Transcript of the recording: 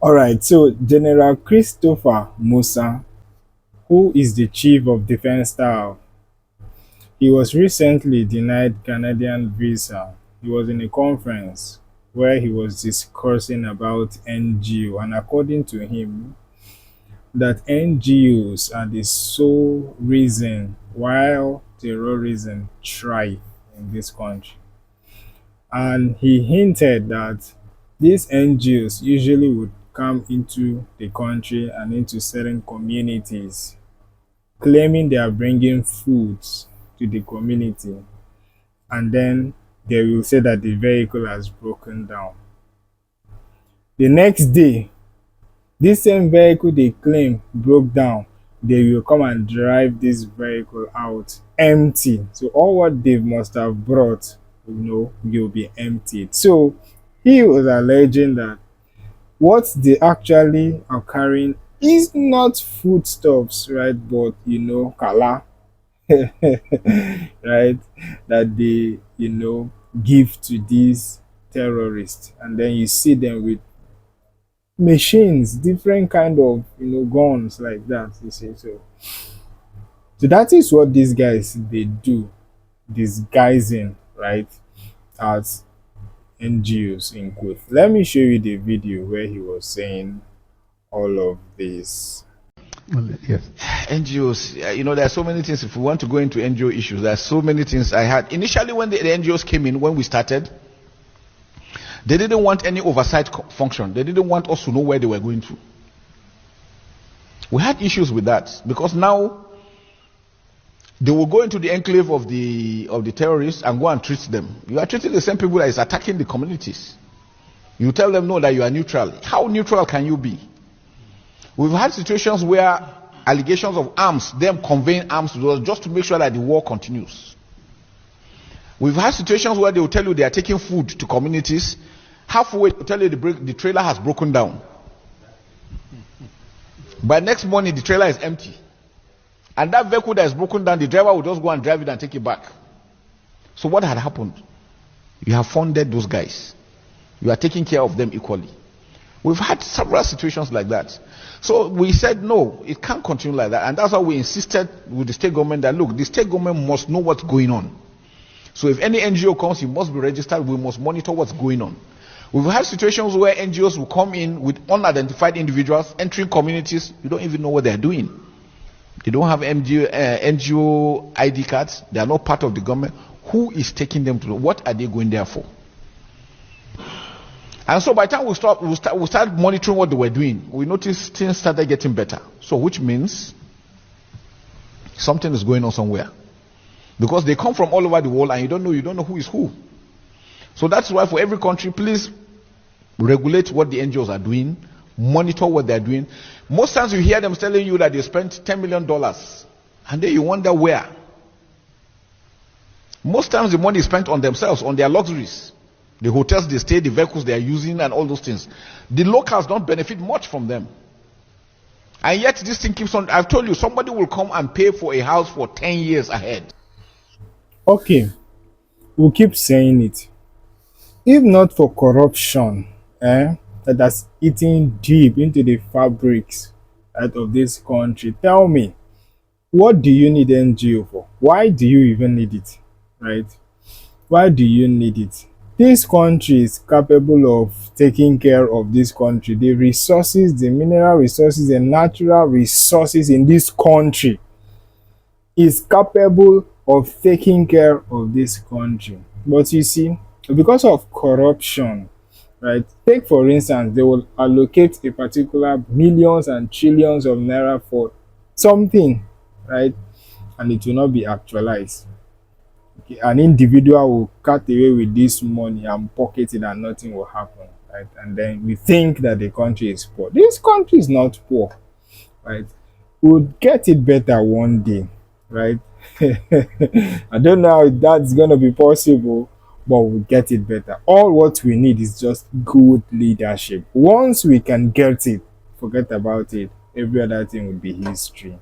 All right, so General Christopher Musa, who is the Chief of Defense Staff, he was recently denied Canadian visa. He was in a conference where he was discussing about NGO, and according to him, that NGOs are the sole reason why terrorism thrive in this country. And he hinted that these NGOs usually would come into the country and into certain communities, claiming they are bringing foods to the community, and then they will say that the vehicle has broken down. The next day, this same vehicle they claim broke down, they will come and drive this vehicle out empty. So all what they must have brought, will be emptied. So he was alleging that what they actually are carrying is not foodstuffs, right? But kala, right? That they give to these terrorists, and then you see them with machines, different kind of guns like that. You see, so that is what these guys they do, disguising, right, as NGOs in quote. Let me show you the video where he was saying all of this. Well, yes. NGOs, there are so many things. If we want to go into NGO issues, there are so many things. I had initially when the NGOs came in, when we started, they didn't want any oversight function. They didn't want us to know where they were going to. We had issues with that because now they will go into the enclave of the terrorists and go and treat them. You are treating the same people that is attacking the communities. You tell them no, that you are neutral. How neutral can you be? We've had situations where allegations of arms, them conveying arms to us just to make sure that the war continues. We've had situations where they will tell you they are taking food to communities. Halfway, they will tell you the trailer has broken down. By next morning, the trailer is empty. And that vehicle that is broken down, the driver will just go and drive it and take it back. So what had happened? You have funded those guys. You are taking care of them equally. We've had several situations like that. So we said, no, it can't continue like that. And that's why we insisted with the state government that, look, the state government must know what's going on. So if any NGO comes, it must be registered. We must monitor what's going on. We've had situations where NGOs will come in with unidentified individuals entering communities. You don't even know what they're doing. They don't have NGO ID cards. They are not part of the government. Who is taking them to? What are they going there for? And so by the time we start monitoring what they were doing, we noticed things started getting better. So which means something is going on somewhere. Because they come from all over the world and you don't know who is who. So that's why for every country, please regulate what the NGOs are doing, monitor what they're doing. Most times you hear them telling you that they spent $10 million and then you wonder where. Most times the money is spent on themselves, on their luxuries. The hotels they stay, the vehicles they are using and all those things. The locals don't benefit much from them. And yet this thing keeps on. I've told you, somebody will come and pay for a house for 10 years ahead. Okay, we'll keep saying it. If not for corruption, that has eaten deep into the fabrics out of this country, tell me, what do you need NGO for? Why do you even need it? Right? Why do you need it? This country is capable of taking care of this country. The resources, the mineral resources, the natural resources in this country is capable of taking care of this country. But you see, because of corruption, right? Take for instance, they will allocate a particular millions and trillions of naira for something, right? And it will not be actualized. Okay. An individual will cut away with this money and pocket it and nothing will happen, right? And then we think that the country is poor. This country is not poor, right? We'll get it better one day, right? I don't know how that's going to be possible, but we'll get it better. All what we need is just good leadership. Once we can get it, forget about it. Every other thing will be history.